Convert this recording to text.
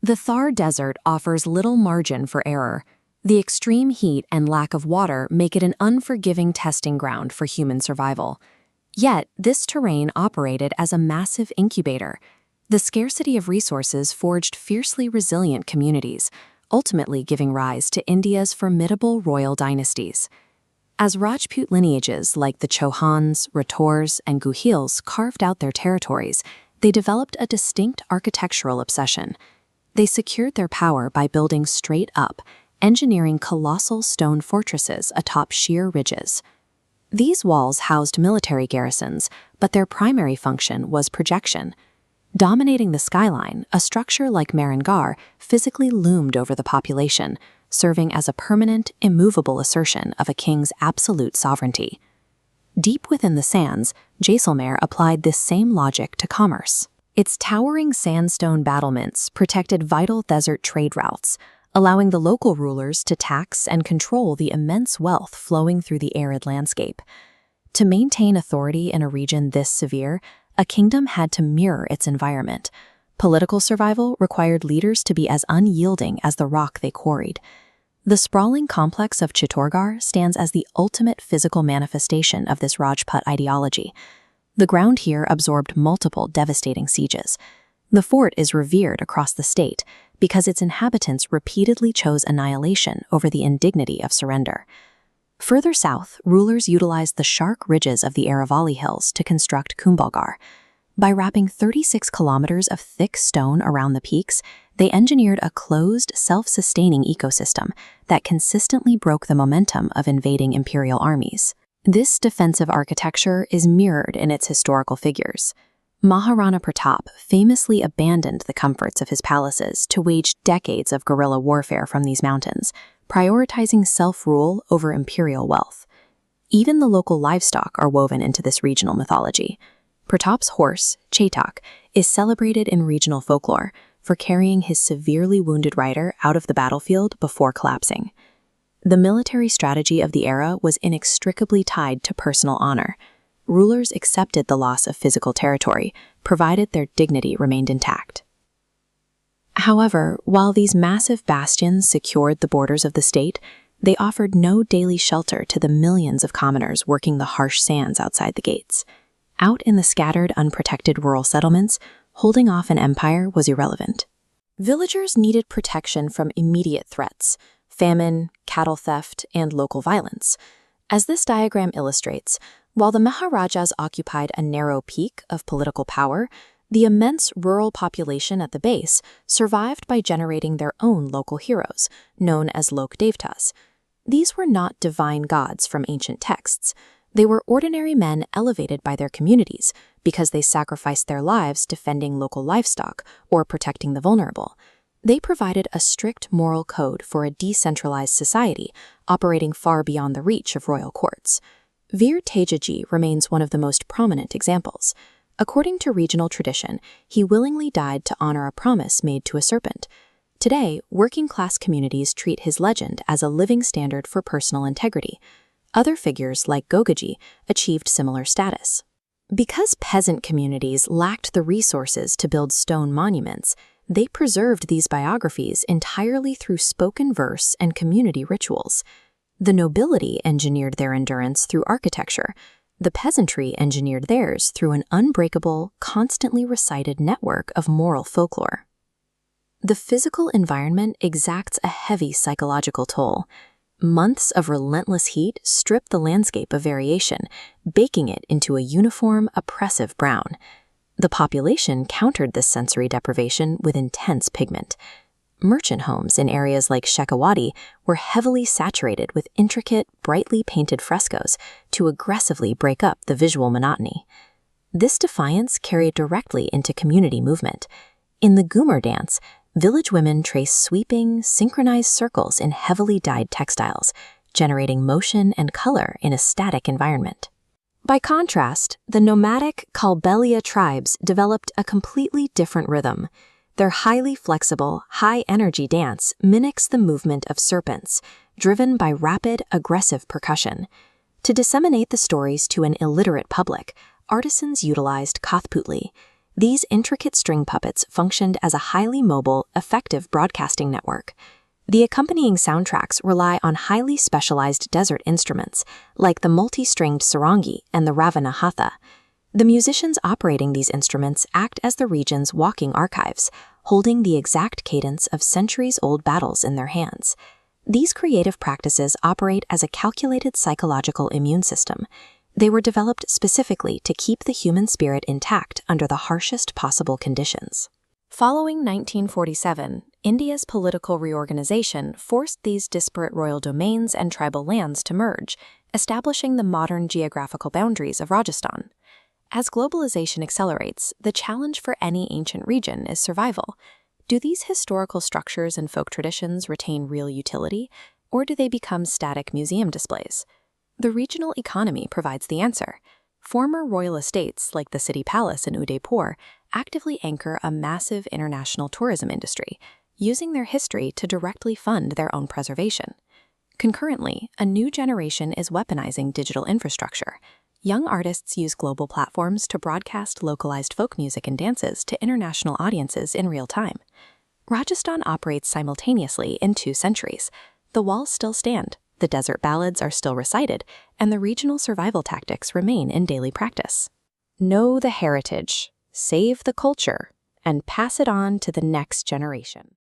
The Thar Desert offers little margin for error. The extreme heat and lack of water make it an unforgiving testing ground for human survival. Yet, this terrain operated as a massive incubator. The scarcity of resources forged fiercely resilient communities, ultimately giving rise to India's formidable royal dynasties. As Rajput lineages like the Chauhans, Rathores, and Guhils carved out their territories, they developed a distinct architectural obsession. They secured their power by building straight up, engineering colossal stone fortresses atop sheer ridges. These walls housed military garrisons, but their primary function was projection. Dominating the skyline, a structure like Maharanagarh physically loomed over the population, serving as a permanent, immovable assertion of a king's absolute sovereignty. Deep within the sands, Jaisalmer applied this same logic to commerce. Its towering sandstone battlements protected vital desert trade routes, allowing the local rulers to tax and control the immense wealth flowing through the arid landscape. To maintain authority in a region this severe, a kingdom had to mirror its environment. Political survival required leaders to be as unyielding as the rock they quarried. The sprawling complex of Chittorgarh stands as the ultimate physical manifestation of this Rajput ideology. The ground here absorbed multiple devastating sieges. The fort is revered across the state because its inhabitants repeatedly chose annihilation over the indignity of surrender. Further south, rulers utilized the sharp ridges of the Aravalli Hills to construct Kumbhalgarh. By wrapping 36 kilometers of thick stone around the peaks, they engineered a closed, self-sustaining ecosystem that consistently broke the momentum of invading imperial armies. This defensive architecture is mirrored in its historical figures. Maharana Pratap famously abandoned the comforts of his palaces to wage decades of guerrilla warfare from these mountains, prioritizing self-rule over imperial wealth. Even the local livestock are woven into this regional mythology. Pratap's horse, Chetak, is celebrated in regional folklore for carrying his severely wounded rider out of the battlefield before collapsing. The military strategy of the era was inextricably tied to personal honor. Rulers accepted the loss of physical territory, provided their dignity remained intact. However, while these massive bastions secured the borders of the state, they offered no daily shelter to the millions of commoners working the harsh sands outside the gates. Out in the scattered, unprotected rural settlements, holding off an empire was irrelevant. Villagers needed protection from immediate threats: famine, cattle theft, and local violence. As this diagram illustrates, while the Maharajas occupied a narrow peak of political power, the immense rural population at the base survived by generating their own local heroes, known as Lok Devtas. These were not divine gods from ancient texts. They were ordinary men elevated by their communities because they sacrificed their lives defending local livestock or protecting the vulnerable. They provided a strict moral code for a decentralized society operating far beyond the reach of royal courts. Veer Tejaji remains one of the most prominent examples. According to regional tradition, he willingly died to honor a promise made to a serpent. Today, working-class communities treat his legend as a living standard for personal integrity. Other figures like Gogaji achieved similar status. Because peasant communities lacked the resources to build stone monuments, they preserved these biographies entirely through spoken verse and community rituals. The nobility engineered their endurance through architecture. The peasantry engineered theirs through an unbreakable, constantly recited network of moral folklore. The physical environment exacts a heavy psychological toll. Months of relentless heat strip the landscape of variation, baking it into a uniform, oppressive brown. The population countered this sensory deprivation with intense pigment. Merchant homes in areas like Shekhawati were heavily saturated with intricate, brightly painted frescoes to aggressively break up the visual monotony. This defiance carried directly into community movement. In the Ghumar dance, village women trace sweeping, synchronized circles in heavily dyed textiles, generating motion and color in a static environment. By contrast, the nomadic Kalbelia tribes developed a completely different rhythm. Their highly flexible, high-energy dance mimics the movement of serpents, driven by rapid, aggressive percussion. To disseminate the stories to an illiterate public, artisans utilized Kathputli. These intricate string puppets functioned as a highly mobile, effective broadcasting network. The accompanying soundtracks rely on highly specialized desert instruments, like the multi-stringed sarangi and the ravana hatha. The musicians operating these instruments act as the region's walking archives, holding the exact cadence of centuries-old battles in their hands. These creative practices operate as a calculated psychological immune system. They were developed specifically to keep the human spirit intact under the harshest possible conditions. Following 1947, India's political reorganization forced these disparate royal domains and tribal lands to merge, establishing the modern geographical boundaries of Rajasthan. As globalization accelerates, the challenge for any ancient region is survival. Do these historical structures and folk traditions retain real utility, or do they become static museum displays? The regional economy provides the answer. Former royal estates, like the city palace in Udaipur, actively anchor a massive international tourism industry, using their history to directly fund their own preservation. Concurrently, a new generation is weaponizing digital infrastructure. Young artists use global platforms to broadcast localized folk music and dances to international audiences in real time. Rajasthan operates simultaneously in 2 centuries. The walls still stand, the desert ballads are still recited, and the regional survival tactics remain in daily practice. Know the heritage, save the culture, and pass it on to the next generation.